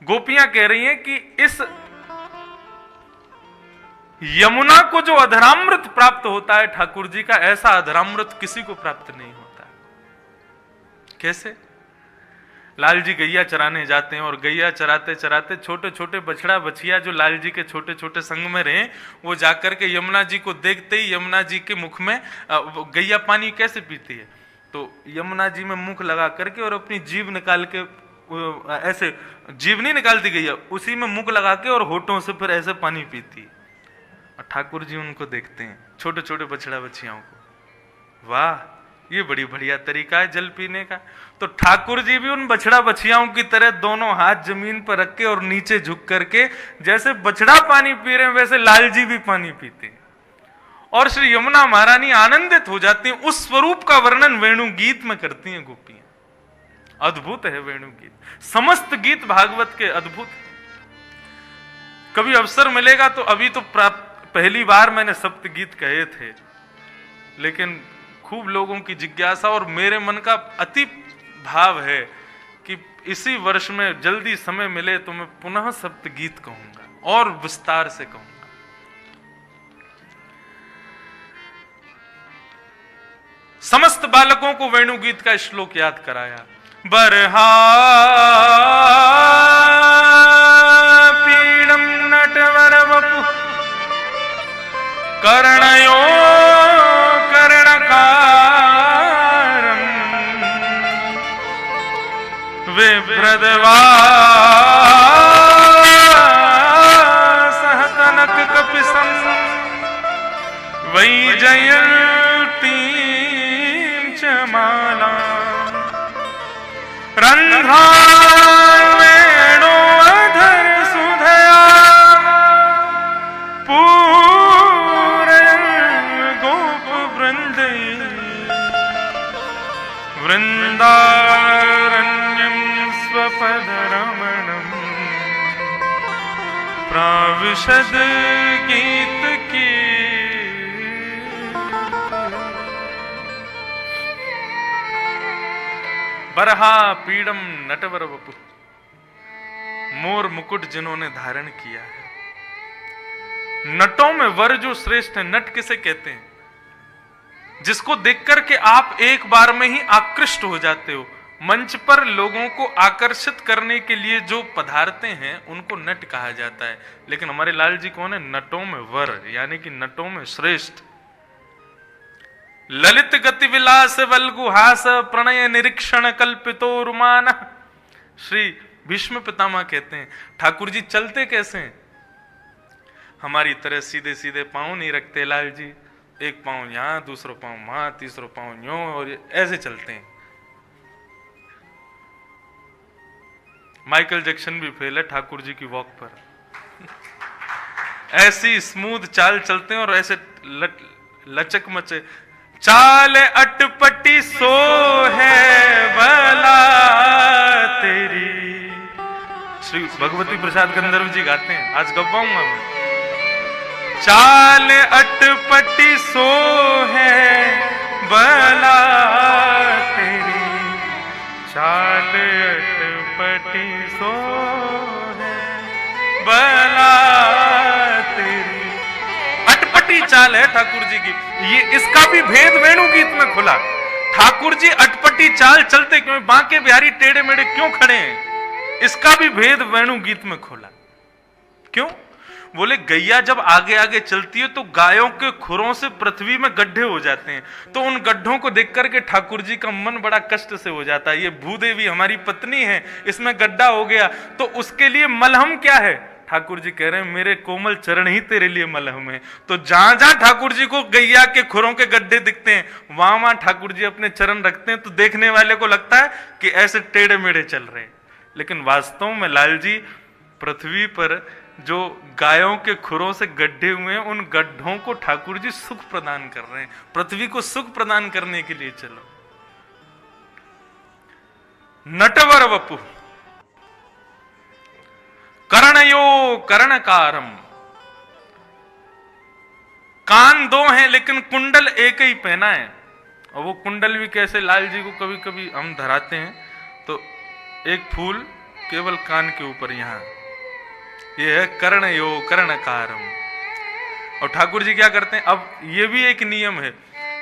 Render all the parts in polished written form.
गोपियां कह रही हैं कि इस यमुना को जो अधरामृत प्राप्त होता है ठाकुर जी का, ऐसा अधरामृत किसी को प्राप्त नहीं होता। कैसे? लाल जी गैया चराने जाते हैं और गैया चराते चराते छोटे छोटे बछड़ा बछिया जो लाल जी के छोटे छोटे संग में रहे, वो जाकर के यमुना जी को देखते ही यमुना जी के मुख में, गैया पानी कैसे पीती है, तो यमुना जी में मुख लगा करके और अपनी जीभ निकाल के, ऐसे जीभ नहीं निकालती गैया, उसी में मुख लगा के और होठों से फिर ऐसे पानी पीती। और ठाकुर जी उनको देखते हैं, छोटे छोटे बछड़ा बछियाओं को। वाह, ये बड़ी बढ़िया तरीका है जल पीने का। तो ठाकुर जी भी उन बछड़ा बछियाओं की तरह दोनों हाथ जमीन पर रख के और नीचे झुक करके, जैसे बछड़ा पानी पी रहे हैं वैसे लाल जी भी पानी पीते हैं। और श्री यमुना महारानी आनंदित हो जाती हैं। उस स्वरूप का वर्णन वेणु गीत में करती हैं गोपियां। अद्भुत है वेणु गीत, समस्त गीत भागवत के अद्भुत। कभी अवसर मिलेगा तो, अभी तो पहली बार मैंने सप्त गीत कहे थे, लेकिन खूब लोगों की जिज्ञासा और मेरे मन का अति भाव है कि इसी वर्ष में जल्दी समय मिले तो मैं पुनः सप्त गीत कहूंगा और विस्तार से कहूंगा। समस्त बालकों को वेणु गीत का श्लोक याद कराया। बरहा पीड़म नटवर वपु कर्णयो कर्णकारं विभ्रदवासः कनक कपिसं वैजयन्तीं च मालां रन्ध्रान् वेणोऽधर सुधया वृंदारण्यं स्वपदरमणं प्राविशद गीत की। बरहा पीड़म नटवर वपु, मोर मुकुट जिन्होंने धारण किया है। नटों में वर जो श्रेष्ठ है, नट किसे कहते हैं? जिसको देख करके आप एक बार में ही आकृष्ट हो जाते हो। मंच पर लोगों को आकर्षित करने के लिए जो पधारते हैं उनको नट कहा जाता है। लेकिन हमारे लाल जी कौन है? नटों में वर, यानी कि नटों में श्रेष्ठ। ललित गति विलास वल्गुहास प्रणय निरीक्षण कल्पितो रुमान। श्री भीष्म पितामह कहते हैं ठाकुर जी चलते कैसे हैं? हमारी तरह सीधे सीधे पांव नहीं रखते लाल जी, एक पांव यहां, दूसरा पांव वहां, तीसरा पांव यूं, और ऐसे चलते हैं। माइकल जैक्सन भी फेल है ठाकुर जी की वॉक पर। ऐसी स्मूथ चाल चलते हैं और ऐसे लचक मचे। चाल अटपटी सो है भला तेरी। श्री भगवती प्रसाद गंधर्व जी गाते हैं, आज गवाऊंगा मैं। चाल अटपटी सो है भला तेरी, चाल अटपटी सो है भला तेरी। अटपटी चाल है ठाकुर जी की। ये इसका भी भेद वेणु गीत में खुला। ठाकुर जी अटपटी चाल चलते क्यों? बांके बिहारी टेढ़े मेढ़े क्यों खड़े हैं? इसका भी भेद वेणु गीत में खोला। क्यों? बोले गैया जब आगे आगे चलती है तो गायों के खुरों से पृथ्वी में गड्ढे हो जाते हैं, तो उन गड्ढों को देख करके ठाकुर जी का मन बड़ा कष्ट से हो जाता है। ये भूदेवी हमारी पत्नी है, इसमें गड्ढा हो गया, तो उसके लिए मलहम क्या है? ठाकुर जी कह रहे हैं मेरे कोमल चरण ही तेरे लिए मलहम है। तो जहां जहां ठाकुर जी को गैया के खुरों के गड्ढे दिखते हैं, वहां वहां ठाकुर जी अपने चरण रखते हैं, तो देखने वाले को लगता है कि ऐसे टेढ़े मेढ़े चल रहे हैं। लेकिन वास्तव में लाल जी पृथ्वी पर जो गायों के खुरों से गड्ढे हुए हैं, उन गड्ढों को ठाकुर जी सुख प्रदान कर रहे हैं। पृथ्वी को सुख प्रदान करने के लिए चलो। नटवर वपु कर्णयो कर्णकारम। कान दो हैं लेकिन कुंडल एक ही पहना है। और वो कुंडल भी कैसे? लाल जी को कभी कभी हम धराते हैं तो एक फूल केवल कान के ऊपर यहाँ। ये है कर्णयो कर्णकारम। और ठाकुर जी क्या करते हैं, अब ये भी एक नियम है,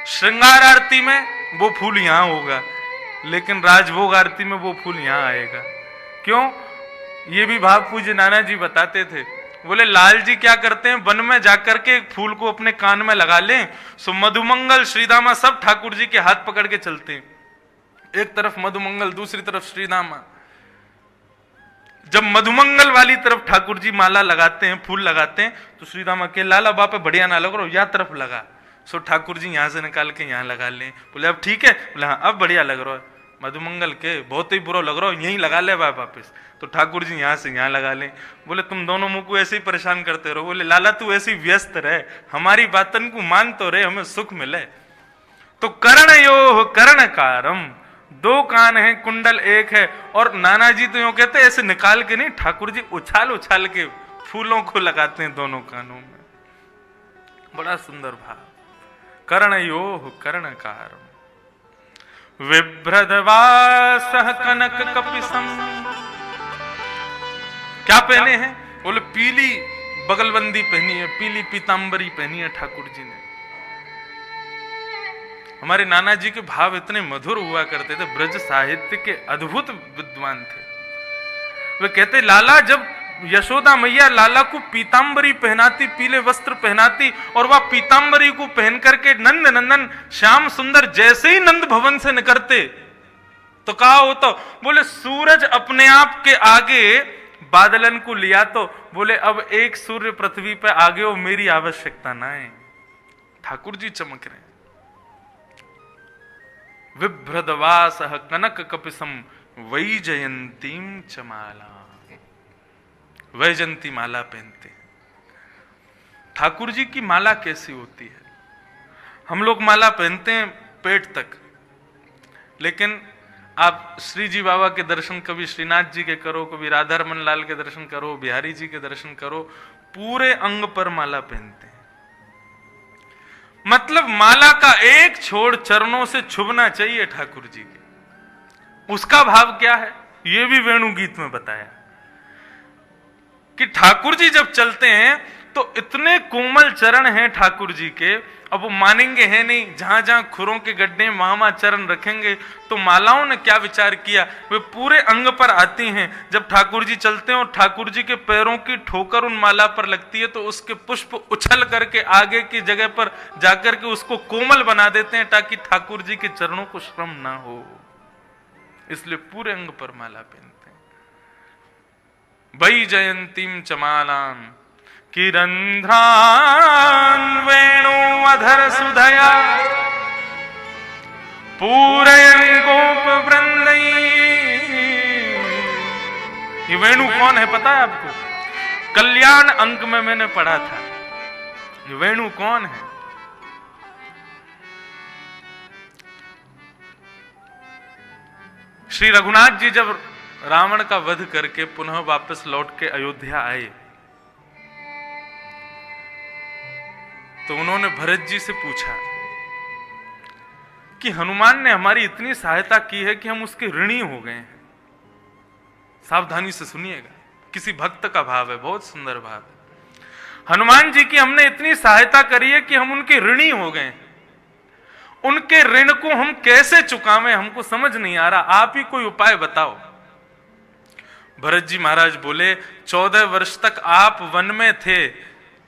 श्रृंगार आरती में वो फूल यहां होगा, लेकिन राजभोग आरती में वो फूल यहां आएगा। क्यों? ये भी भाव पूज्य नाना जी बताते थे। बोले लाल जी क्या करते हैं, वन में जाकर के एक फूल को अपने कान में लगा लें, सो मधुमंगल श्रीदामा सब ठाकुर जी के हाथ पकड़ के चलते हैं। एक तरफ मधुमंगल, दूसरी तरफ श्रीदामा। जब मधुमंगल वाली तरफ ठाकुर जी माला लगाते हैं, फूल लगाते हैं, तो श्रीदामा के लाला बापे बढ़िया ना लग रहा, या तरफ लगा। सो ठाकुर जी यहां से निकाल के यहां लगा लें। बोले अब ठीक है? बोले हाँ अब बढ़िया लग रहा है। मधुमंगल के बहुत ही बुरा लग रहा है, यहीं लगा ले वापस। तो ठाकुर जी यहां से यहां लगा लें। बोले तुम दोनों मुंह को ऐसे ही परेशान करते रहो। बोले लाला तू ऐसी व्यस्त रहे, हमारी बातन को मान तो रहे, हमें सुख मिले। तो कर्णयो कर्णकारम, दो कान हैं, कुंडल एक है। और नाना जी तो यूं कहते ऐसे निकाल के नहीं, ठाकुर जी उछाल उछाल के फूलों को लगाते हैं दोनों कानों में। बड़ा सुंदर भाव। कर्णयो कर्णकारम विभ्रदवासः कनक कपिसम। क्या पहने हैं? बोले पीली बगलबंदी पहनी है, पीली पीतांबरी पहनी है ठाकुर जी ने। हमारे नाना जी के भाव इतने मधुर हुआ करते थे, ब्रज साहित्य के अद्भुत विद्वान थे। वे कहते लाला जब यशोदा मैया लाला को पीतांबरी पहनाती, पीले वस्त्र पहनाती, और वह पीतांबरी को पहन करके नंद नंदन श्याम सुंदर जैसे ही नंद भवन से निकलते तो कहा होता, बोले सूरज अपने आप के आगे बादलन को लिया, तो बोले अब एक सूर्य पृथ्वी पर आगे हो, मेरी आवश्यकता ना है। ठाकुर जी चमक रहे। विभ्रदवासः कनक कपिसम वैजयंतीम चमाला। वैजयंती माला पहनते। ठाकुर जी की माला कैसी होती है? हम लोग माला पहनते हैं पेट तक, लेकिन आप श्री जी बाबा के दर्शन कभी श्रीनाथ जी के करो, कभी राधा रमन लाल के दर्शन करो, बिहारी जी के दर्शन करो, पूरे अंग पर माला पहनते हैं। मतलब माला का एक छोड़ चरणों से छुभना चाहिए ठाकुर जी के। उसका भाव क्या है ये भी वेणु गीत में बताया कि ठाकुर जी जब चलते हैं तो इतने कोमल चरण हैं ठाकुर जी के, अब वो मानेंगे हैं नहीं, जहां जहां खुरों के गड्ढे वहां वहां चरण रखेंगे। तो मालाओं ने क्या विचार किया, वे पूरे अंग पर आती हैं। जब ठाकुर जी चलते हैं और ठाकुर जी के पैरों की ठोकर उन माला पर लगती है, तो उसके पुष्प उछल करके आगे की जगह पर जाकर के उसको कोमल बना देते हैं, ताकि ठाकुर जी के चरणों को श्रम ना हो। इसलिए पूरे अंग पर माला पहनते हैं। वै जयंतीम चमालाम किरंध्रान वेणु अधर सुधया पूरयन गोप वृंदई। ये वेणु कौन है पता है आपको? कल्याण अंक में मैंने पढ़ा था। ये वेणु कौन है? श्री रघुनाथ जी जब रावण का वध करके पुनः वापस लौट के अयोध्या आए, तो उन्होंने भरत जी से पूछा कि हनुमान ने हमारी इतनी सहायता की है कि हम उसके ऋणी हो गए हैं। सावधानी से सुनिएगा, किसी भक्त का भाव है, बहुत सुंदर भाव है। हनुमान जी की हमने इतनी सहायता करी है कि हम उनके ऋणी हो गए हैं। उनके ऋण को हम कैसे चुकावें, हमको समझ नहीं आ रहा, आप ही कोई उपाय बताओ। भरत जी महाराज बोले, 14 वर्ष तक आप वन में थे,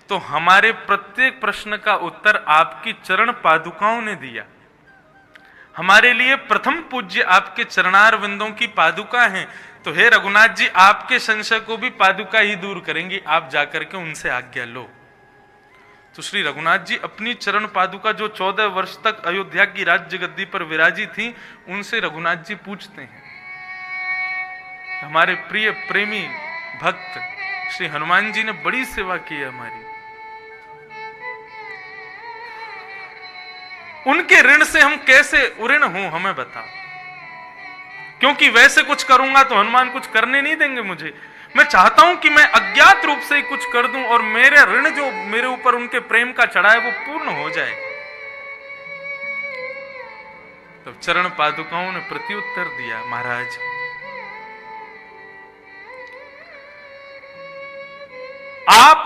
तो हमारे प्रत्येक प्रश्न का उत्तर आपकी चरण पादुकाओं ने दिया। हमारे लिए प्रथम पूज्य आपके चरणार विंदों की पादुका हैं। तो हे रघुनाथ जी, आपके संशय को भी पादुका ही दूर करेंगी, आप जाकर के उनसे आज्ञा लो। तो श्री रघुनाथ जी अपनी चरण पादुका जो 14 वर्ष तक अयोध्या की राज्य गद्दी पर विराजी थी, उनसे रघुनाथ जी पूछते हैं। हमारे प्रिय प्रेमी भक्त श्री हनुमान जी ने बड़ी सेवा की है हमारी। उनके ऋण से हम कैसे उऋण हों, हमें बताओ। क्योंकि वैसे कुछ करूंगा तो हनुमान कुछ करने नहीं देंगे मुझे। मैं चाहता हूं कि मैं अज्ञात रूप से कुछ कर दूं और मेरे ऋण जो मेरे ऊपर उनके प्रेम का चढ़ा है वो पूर्ण हो जाए। तब चरण पादुकाओं ने प्रत्युत्तर दिया, महाराज आप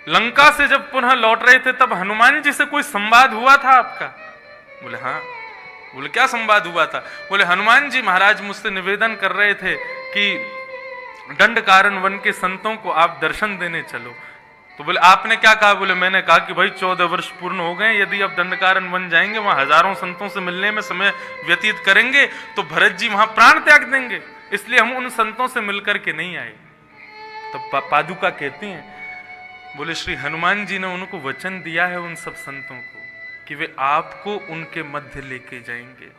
लंका से जब पुनः लौट रहे थे तब हनुमान जी से कोई संवाद हुआ था आपका? बोले हाँ। बोले क्या संवाद हुआ था? बोले हनुमान जी महाराज मुझसे निवेदन कर रहे थे कि दंडकारण्य वन के संतों को आप दर्शन देने चलो। तो बोले आपने क्या कहा? बोले मैंने कहा कि भाई 14 वर्ष पूर्ण हो गए, यदि अब दंडकारण्य वन जाएंगे वहां हजारों संतों से मिलने में समय व्यतीत करेंगे तो भरत जी वहां प्राण त्याग देंगे, इसलिए हम उन संतों से मिलकर के नहीं आए। तो पादुका कहती हैं, बोले श्री हनुमान जी ने उनको वचन दिया है उन सब संतों को कि वे आपको उनके मध्य लेके जाएंगे।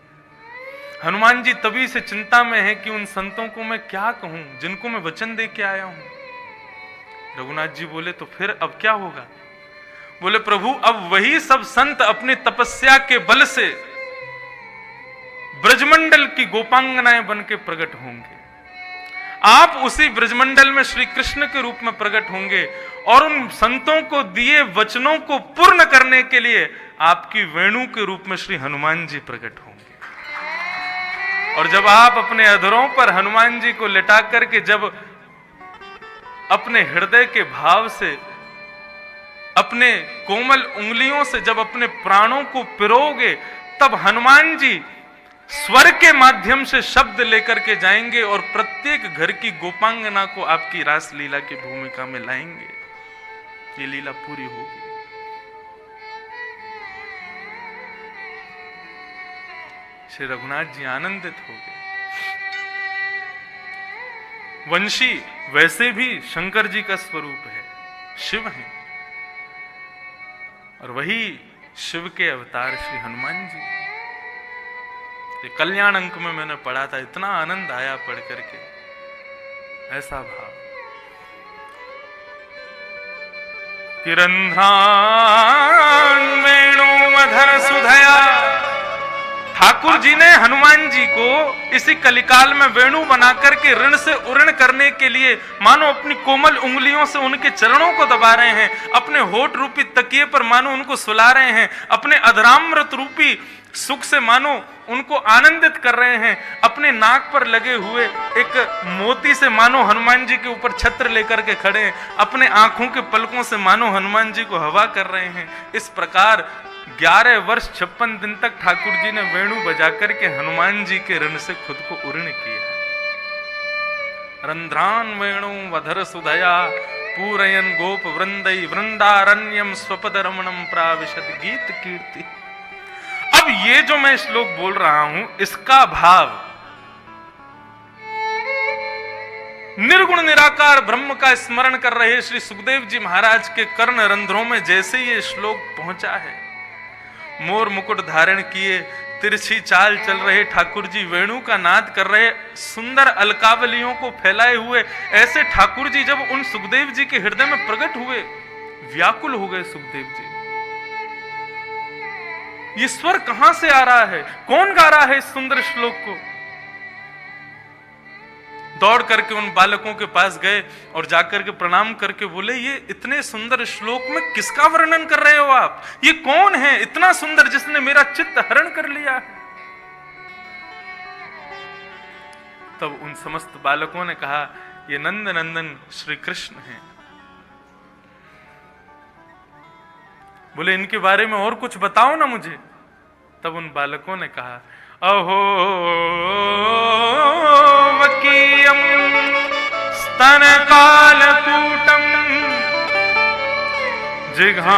हनुमान जी तभी से चिंता में है कि उन संतों को मैं क्या कहूं जिनको मैं वचन दे के आया हूं। रघुनाथ जी बोले तो फिर अब क्या होगा? बोले प्रभु अब वही सब संत अपनी तपस्या के बल से ब्रजमंडल की गोपांगनाएं बन के प्रकट होंगे, आप उसी ब्रजमंडल में श्री कृष्ण के रूप में प्रकट होंगे और उन संतों को दिए वचनों को पूर्ण करने के लिए आपकी वेणु के रूप में श्री हनुमान जी प्रकट होंगे। और जब आप अपने अधरों पर हनुमान जी को लिटा करके जब अपने हृदय के भाव से अपने कोमल उंगलियों से जब अपने प्राणों को पिरोगे, तब हनुमान जी स्वर के माध्यम से शब्द लेकर के जाएंगे और प्रत्येक घर की गोपांगना को आपकी रास लीला की भूमिका में लाएंगे। ये लीला पूरी होगी। श्री रघुनाथ जी आनंदित हो गए। वंशी वैसे भी शंकर जी का स्वरूप है, शिव है, और वही शिव के अवतार श्री हनुमान जी। कल्याण अंक में मैंने पढ़ा था, इतना आनंद आया पढ़ करके, ऐसा भाव कि रंध्रान वेणुमधर सुधया। ठाकुर जी ने हनुमान जी को इसी कलिकाल में वेणु बनाकर के ऋण से उऋण करने के लिए मानो अपनी कोमल उंगलियों से उनके चरणों को दबा रहे हैं, अपने होठ रूपी तकिए पर मानो उनको सुला रहे हैं, अपने अधरामृत रूपी सुख से मानो उनको आनंदित कर रहे हैं, अपने नाक पर लगे हुए एक मोती से मानो हनुमान जी के ऊपर छत्र लेकर के खड़े हैं, अपने आंखों के पलकों से मानो हनुमान जी को हवा कर रहे हैं। इस प्रकार 11 वर्ष 56 दिन तक ठाकुर जी ने वेणु बजा करके हनुमान जी के ऋण से खुद को उऋण किया। रंध्रान वेणु वधर सुधया पूरयन गोप वृंदई वृंदारण्यम स्वपद रमणम प्राविशद गीत कीर्ति। अब ये जो मैं श्लोक बोल रहा हूं, इसका भाव निर्गुण निराकार ब्रह्म का स्मरण कर रहे श्री सुखदेव जी महाराज के कर्ण रंध्रों में जैसे ये श्लोक पहुंचा है, मोर मुकुट धारण किए तिरछी चाल चल रहे ठाकुर जी वेणु का नाद कर रहे, सुंदर अलकावलियों को फैलाए हुए ऐसे ठाकुर जी जब उन सुखदेव जी के हृदय में प्रकट हुए, व्याकुल हो गए सुखदेव जी। ये स्वर कहां से आ रहा है? कौन गा रहा है इस सुंदर श्लोक को? दौड़ करके उन बालकों के पास गए और जाकर के प्रणाम करके बोले, ये इतने सुंदर श्लोक में किसका वर्णन कर रहे हो आप? ये कौन है इतना सुंदर जिसने मेरा चित्त हरण कर लिया है? तब उन समस्त बालकों ने कहा, ये नंद नंदन श्री कृष्ण हैं। बोले इनके बारे में और कुछ बताओ ना मुझे। तब उन बालकों ने कहा, अहो वकीयम स्तन कालकूटम जिघांशयापा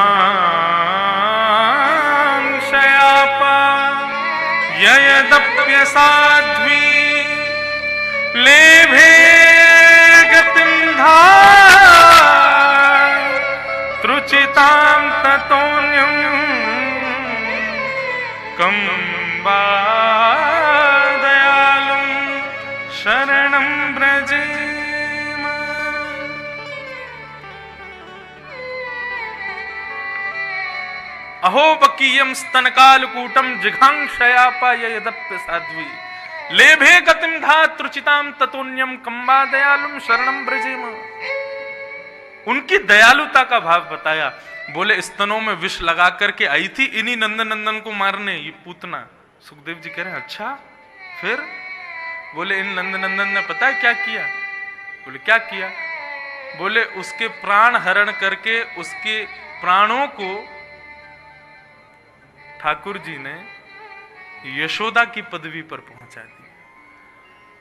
ययदप्य साध्वी लेभे गतिम धार त्रुचितां ततोन्यं कंबा दयालुं शरणं व्रजेम। अहो बकीयम स्तनकालकूटम जिघांशयापा ययदप्य साध्वी लेभे गतिम धा त्रुचितां ततोन्यम कंबा दयालुं शरणं व्रजेम। उनकी दयालुता का भाव बताया। बोले स्तनों में विष लगा करके आई थी इन्हीं नंदन नंदन को मारने ये पूतना। सुखदेव जी कह रहे हैं अच्छा फिर? बोले इन नंद नंदन ने पता है क्या किया? बोले क्या किया? बोले उसके प्राण हरण करके उसके प्राणों को ठाकुर जी ने यशोदा की पदवी पर पहुंचा दी।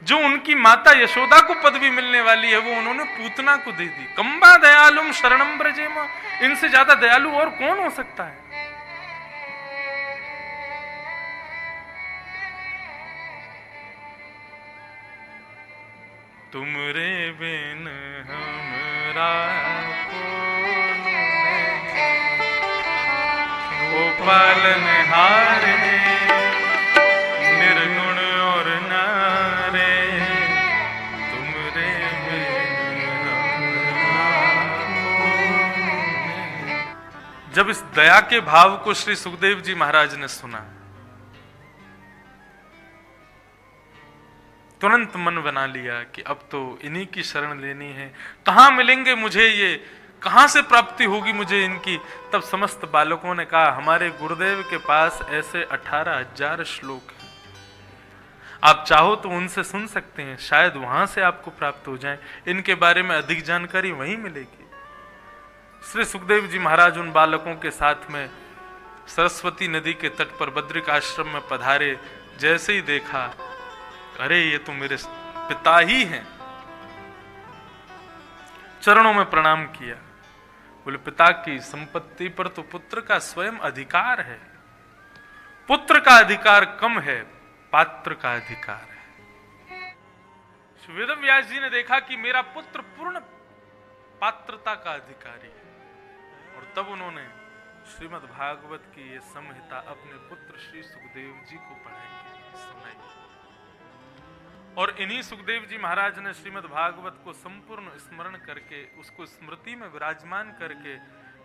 जो उनकी माता यशोदा को पदवी मिलने वाली है वो उन्होंने पूतना को दे दी। कंबा दयालुम शरणम ब्रजेम, इनसे ज्यादा दयालु और कौन हो सकता है। तुमरे बिन हमरा पालनहार है, निर्गुण और नारे, तुमरे जब इस दया के भाव को श्री सुखदेव जी महाराज ने सुना, तुरंत मन बना लिया कि अब तो इन्हीं की शरण लेनी है। कहां मिलेंगे मुझे ये, कहां से प्राप्ति होगी मुझे इनकी। तब समस्त बालकों ने कहा हमारे गुरुदेव के पास ऐसे 18,000 श्लोक हैं, आप चाहो तो उनसे सुन सकते हैं, शायद वहां से आपको प्राप्त हो जाए, इनके बारे में अधिक जानकारी वहीं मिलेगी। श्री सुखदेव जी महाराज उन बालकों के साथ में सरस्वती नदी के तट पर बद्रिक आश्रम में पधारे। जैसे ही देखा, अरे ये तो मेरे पिता ही हैं। चरणों में प्रणाम किया। बोले पिता की संपत्ति पर तो पुत्र का स्वयं अधिकार है। पुत्र का अधिकार कम है, पात्र का अधिकार है। वेदव्यास जी ने देखा कि मेरा पुत्र पूर्ण पात्रता का अधिकारी है, और तब उन्होंने श्रीमद् भागवत की ये संहिता अपने पुत्र श्री सुखदेव जी को पढ़ाई, सुनाई। और इन्हीं सुखदेव जी महाराज ने श्रीमद् भागवत को संपूर्ण स्मरण करके, उसको स्मृति में विराजमान करके,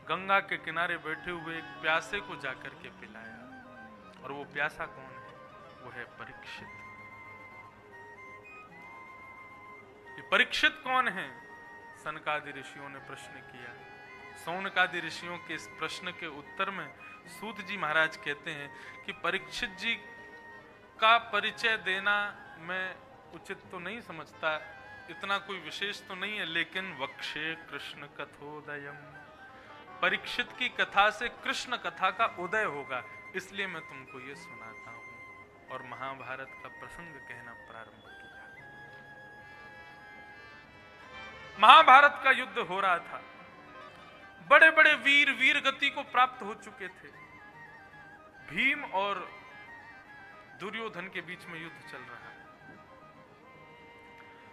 गंगा के किनारे बैठे हुए एक प्यासे को जाकर के पिलाया। और वो प्यासा कौन है? वो है परीक्षित। ये परीक्षित कौन है? सनकादि ऋषियों ने प्रश्न किया। सौनकादि ऋषियों के इस प्रश्न के उत्तर में सूत जी महाराज कहते हैं कि परीक्षित जी का परिचय देना मैं उचित तो नहीं समझता, इतना कोई विशेष तो नहीं है, लेकिन वक्षे कृष्ण कथोदयम, परीक्षित की कथा से कृष्ण कथा का उदय होगा, इसलिए मैं तुमको ये सुनाता हूं। और महाभारत का प्रसंग कहना प्रारंभ किया। महाभारत का युद्ध हो रहा था, बड़े बड़े वीर वीर गति को प्राप्त हो चुके थे। भीम और दुर्योधन के बीच में युद्ध चल रहा है।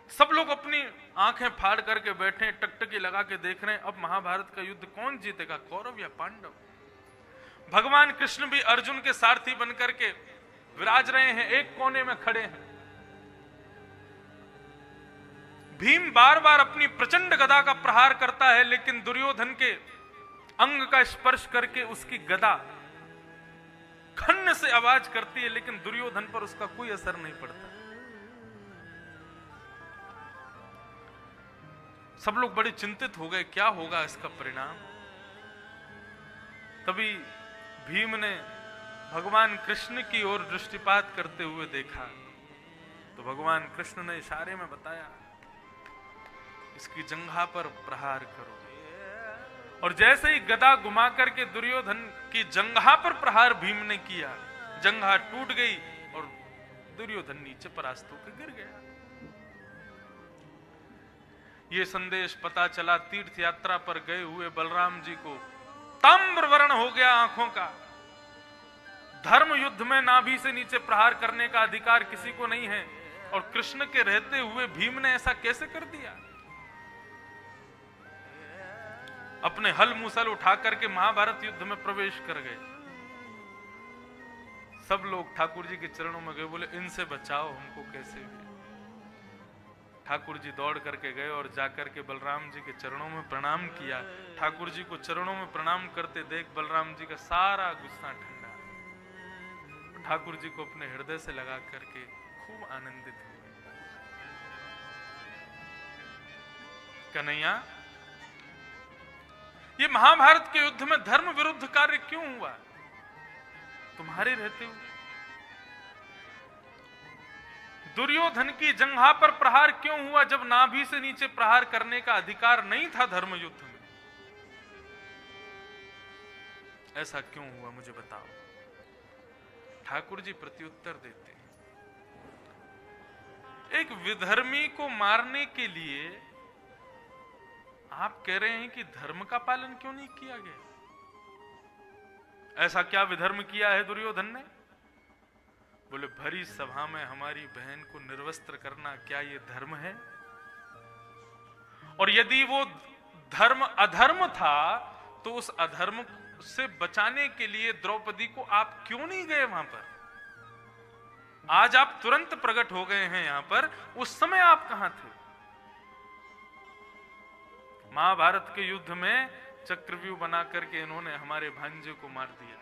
सब लोग अपनी आंखें फाड़ करके बैठे, टकटकी लगा के देख रहे हैं अब महाभारत का युद्ध कौन जीतेगा, कौरव या पांडव। भगवान कृष्ण भी अर्जुन के सारथी बनकर के विराज रहे हैं, एक कोने में खड़े हैं। भीम बार बार अपनी प्रचंड गदा का प्रहार करता है, लेकिन दुर्योधन के अंग का स्पर्श करके उसकी गदा खन्न से आवाज करती है, लेकिन दुर्योधन पर उसका कोई असर नहीं पड़ता। सब लोग बड़े चिंतित हो गए, क्या होगा इसका परिणाम। तभी भीम ने भगवान कृष्ण की ओर दृष्टिपात करते हुए देखा, तो भगवान कृष्ण ने इशारे में बताया, इसकी जंघा पर प्रहार करो। और जैसे ही गदा घुमा करके दुर्योधन की जंघा पर प्रहार भीम ने किया, जंघा टूट गई और दुर्योधन नीचे परास्त होकर गिर गया। ये संदेश पता चला तीर्थ यात्रा पर गए हुए बलराम जी को, ताम्र वर्ण हो गया आंखों का। धर्म युद्ध में नाभि से नीचे प्रहार करने का अधिकार किसी को नहीं है, और कृष्ण के रहते हुए भीम ने ऐसा कैसे कर दिया। अपने हल मूसल उठा करके महाभारत युद्ध में प्रवेश कर गए। सब लोग ठाकुर जी के चरणों में गए, बोले इनसे बचाओ हमको कैसे भी। ठाकुर जी दौड़ करके गए और जाकर के बलराम जी के चरणों में प्रणाम किया। ठाकुर जी को चरणों में प्रणाम करते देख बलराम जी का सारा गुस्सा ठंडा। ठाकुर जी को अपने हृदय से लगा करके खूब आनंदित हुए। कन्हैया, ये महाभारत के युद्ध में धर्म विरुद्ध कार्य क्यों हुआ? तुम्हारे रहते हुए दुर्योधन की जंघा पर प्रहार क्यों हुआ जब नाभि से नीचे प्रहार करने का अधिकार नहीं था धर्म युद्ध में? ऐसा क्यों हुआ मुझे बताओ। ठाकुर जी प्रत्युत्तर देते हैं, एक विधर्मी को मारने के लिए आप कह रहे हैं कि धर्म का पालन क्यों नहीं किया गया? ऐसा क्या विधर्म किया है दुर्योधन ने? बोले भरी सभा में हमारी बहन को निर्वस्त्र करना क्या ये धर्म है? और यदि वो धर्म अधर्म था तो उस अधर्म से बचाने के लिए द्रौपदी को आप क्यों नहीं गए वहां पर? आज आप तुरंत प्रकट हो गए हैं यहां पर, उस समय आप कहां थे? महाभारत के युद्ध में चक्रव्यूह बना करके इन्होंने हमारे भांजे को मार दिया,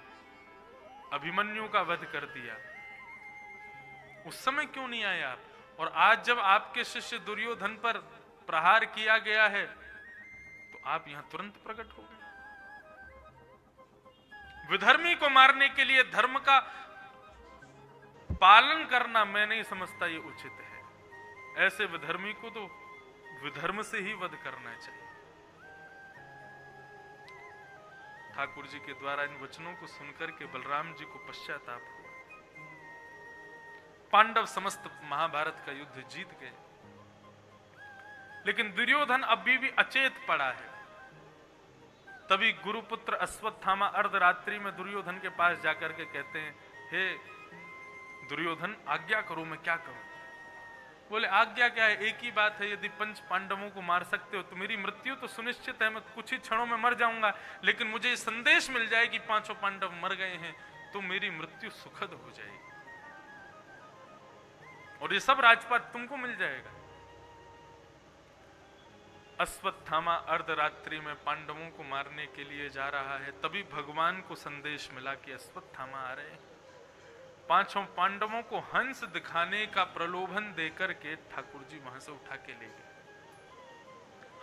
अभिमन्यु का वध कर दिया, उस समय क्यों नहीं आए आप? और आज जब आपके शिष्य दुर्योधन पर प्रहार किया गया है तो आप यहां तुरंत प्रकट हो गए। विधर्मी को मारने के लिए धर्म का पालन करना मैं नहीं समझता ये उचित है। ऐसे विधर्मी को तो विधर्म से ही वध करना चाहिए। ठाकुर जी के द्वारा इन वचनों को सुनकर के बलराम जी को पश्चाताप हुआ। पांडव समस्त महाभारत का युद्ध जीत गए, लेकिन दुर्योधन अभी भी अचेत पड़ा है। तभी गुरुपुत्र अश्वत्थामा अर्धरात्रि में दुर्योधन के पास जाकर के कहते हैं, हे दुर्योधन आज्ञा करो, मैं क्या करूं? बोले आज्ञा क्या है, एक ही बात है, यदि पंच पांडवों को मार सकते हो तो मेरी मृत्यु तो सुनिश्चित है, मैं कुछ ही क्षणों में मर जाऊंगा, लेकिन मुझे संदेश मिल जाए कि पांचों पांडव मर गए हैं तो मेरी मृत्यु सुखद हो जाएगी और ये सब राजपाट तुमको मिल जाएगा। अश्वत्थामा अर्धरात्रि में पांडवों को मारने के लिए जा रहा है, तभी भगवान को संदेश मिला कि अश्वत्थामा आ रहे हैं। पांचों पांडवों को हंस दिखाने का प्रलोभन देकर के ठाकुर जी वहां से उठा के ले गए।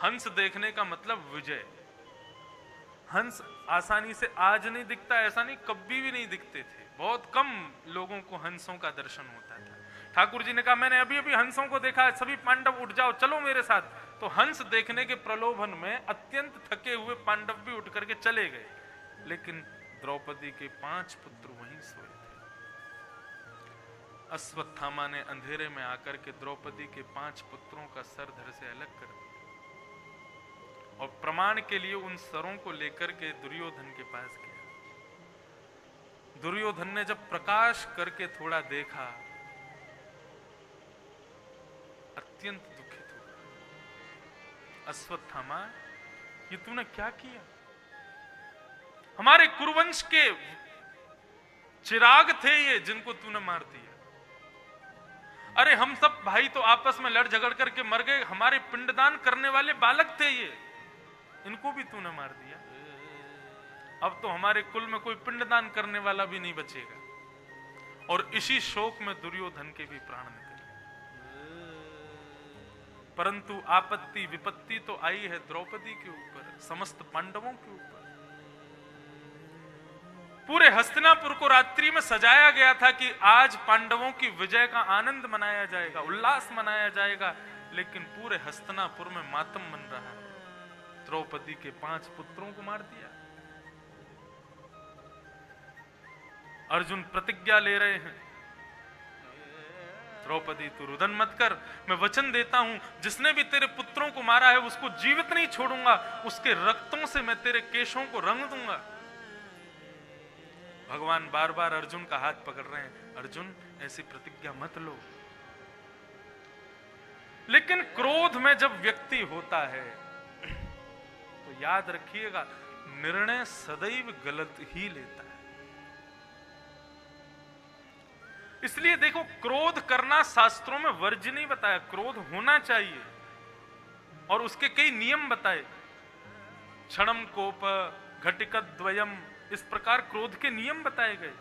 हंस देखने का मतलब विजय। हंस आसानी से आज नहीं दिखता, ऐसा नहीं, कभी भी नहीं दिखते थे, बहुत कम लोगों को हंसों का दर्शन होता था। ठाकुर जी ने कहा मैंने अभी अभी हंसों को देखा है, सभी पांडव उठ जाओ, चलो मेरे साथ। तो हंस देखने के प्रलोभन में अत्यंत थके हुए पांडव भी उठ करके चले गए, लेकिन द्रौपदी के 5 पुत्र वहीं सोए थे। अश्वत्थामा ने अंधेरे में आकर के द्रौपदी के 5 पुत्रों का सर धड़ से अलग कर दिया और प्रमाण के लिए उन सरों को लेकर के दुर्योधन के पास गया। दुर्योधन ने जब प्रकाश करके थोड़ा देखा, अत्यंत दुखित हुआ। अश्वत्थामा, ये तूने क्या किया? हमारे कुरुवंश के चिराग थे ये, जिनको तूने मार दिया। अरे हम सब भाई तो आपस में लड़ झगड़ करके मर गए, हमारे पिंडदान करने वाले बालक थे ये, इनको भी तूने मार दिया। अब तो हमारे कुल में कोई पिंडदान करने वाला भी नहीं बचेगा। और इसी शोक में दुर्योधन के भी प्राण निकले। परंतु आपत्ति विपत्ति तो आई है द्रौपदी के ऊपर, समस्त पांडवों के ऊपर। पूरे हस्तिनापुर को रात्रि में सजाया गया था कि आज पांडवों की विजय का आनंद मनाया जाएगा, उल्लास मनाया जाएगा, लेकिन पूरे हस्तिनापुर में मातम बन रहा है। द्रौपदी के 5 पुत्रों को मार दिया। अर्जुन प्रतिज्ञा ले रहे हैं, द्रौपदी तू रुदन मत कर, मैं वचन देता हूं जिसने भी तेरे पुत्रों को मारा है उसको जीवित नहीं छोड़ूंगा, उसके रक्तों से मैं तेरे केशों को रंग दूंगा। भगवान बार बार अर्जुन का हाथ पकड़ रहे हैं, अर्जुन ऐसी प्रतिज्ञा मत लो। लेकिन क्रोध में जब व्यक्ति होता है तो याद रखिएगा, निर्णय सदैव गलत ही लेता है। इसलिए देखो, क्रोध करना शास्त्रों में वर्ज्य नहीं बताया, क्रोध होना चाहिए और उसके कई नियम बताए। क्षणम कोप घटिकत द्वयम, इस प्रकार क्रोध के नियम बताए गए।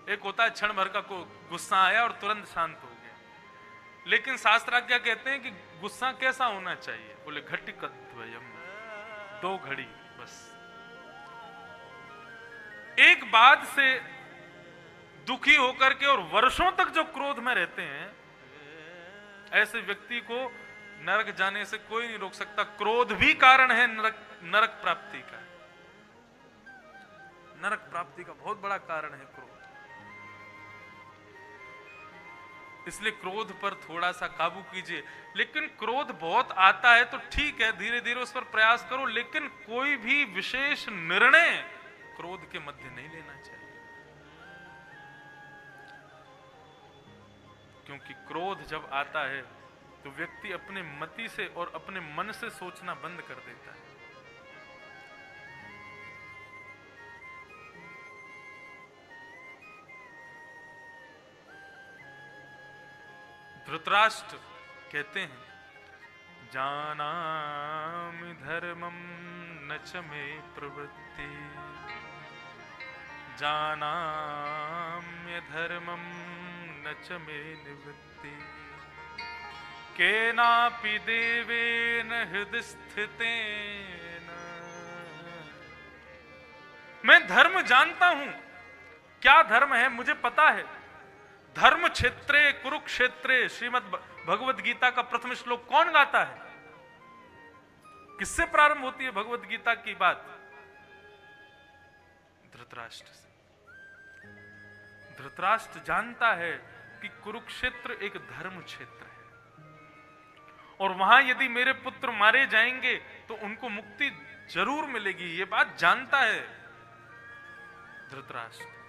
एक होता है क्षण भर का गुस्सा आया और तुरंत शांत हो गया, लेकिन शास्त्राज्ञा कहते हैं कि गुस्सा कैसा होना चाहिए? बोले घटिकत द्वयम, 2 घड़ी बस। एक बात से दुखी होकर के और वर्षों तक जो क्रोध में रहते हैं, ऐसे व्यक्ति को नरक जाने से कोई नहीं रोक सकता। क्रोध भी कारण है नरक प्राप्ति का। नरक प्राप्ति का बहुत बड़ा कारण है क्रोध। इसलिए क्रोध पर थोड़ा सा काबू कीजिए। लेकिन क्रोध बहुत आता है तो ठीक है, धीरे धीरे उस पर प्रयास करो, लेकिन कोई भी विशेष निर्णय क्रोध के मध्य नहीं लेना चाहिए। क्योंकि क्रोध जब आता है तो व्यक्ति अपने मति से और अपने मन से सोचना बंद कर देता है। धृतराष्ट्र कहते हैं, जानामि धर्मं न च मे प्रवृत्ति, जानाम्य धर्मं न च मे निवृत्ति, केनापि देवेन हृदि स्थितेन। मैं धर्म जानता हूं, क्या धर्म है मुझे पता है। धर्म क्षेत्रे कुरुक्षेत्रे, श्रीमद् भगवद गीता का प्रथम श्लोक कौन गाता है? किससे प्रारंभ होती है भगवद गीता की बात? धृतराष्ट्र से। धृतराष्ट्र जानता है कि कुरुक्षेत्र एक धर्म क्षेत्र है और वहां यदि मेरे पुत्र मारे जाएंगे तो उनको मुक्ति जरूर मिलेगी। ये बात जानता है धृतराष्ट्र।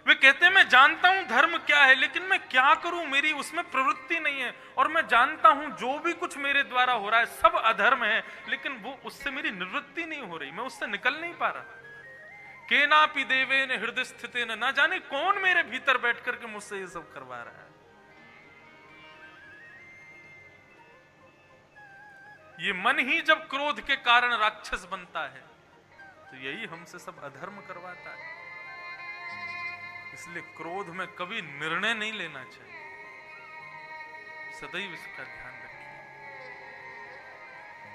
वे कहते हैं, मैं जानता हूं धर्म क्या है, लेकिन मैं क्या करूं, मेरी उसमें प्रवृत्ति नहीं है। और मैं जानता हूं जो भी कुछ मेरे द्वारा हो रहा है सब अधर्म है, लेकिन वो उससे मेरी निवृत्ति नहीं हो रही, मैं उससे निकल नहीं पा रहा। केनापि देवेन हृदय स्थितेन, ना जाने कौन मेरे भीतर बैठ करके मुझसे ये सब करवा रहा है। ये मन ही जब क्रोध के कारण राक्षस बनता है तो यही हमसे सब अधर्म करवाता है। इसलिए क्रोध में कभी निर्णय नहीं लेना चाहिए, सदैव इसका ध्यान रखिए।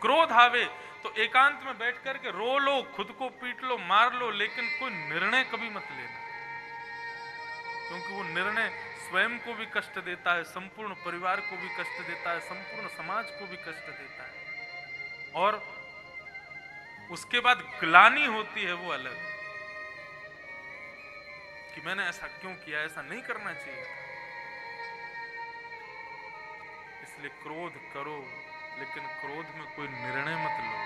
क्रोध आवे तो एकांत में बैठ करके रो लो, खुद को पीट लो, मार लो, लेकिन कोई निर्णय कभी मत लेना, क्योंकि वो निर्णय स्वयं को भी कष्ट देता है, संपूर्ण परिवार को भी कष्ट देता है, संपूर्ण समाज को भी कष्ट देता है, और उसके बाद ग्लानि होती है वो अलग कि मैंने ऐसा क्यों किया, ऐसा नहीं करना चाहिए था। इसलिए क्रोध करो, लेकिन क्रोध में कोई निर्णय मत लो।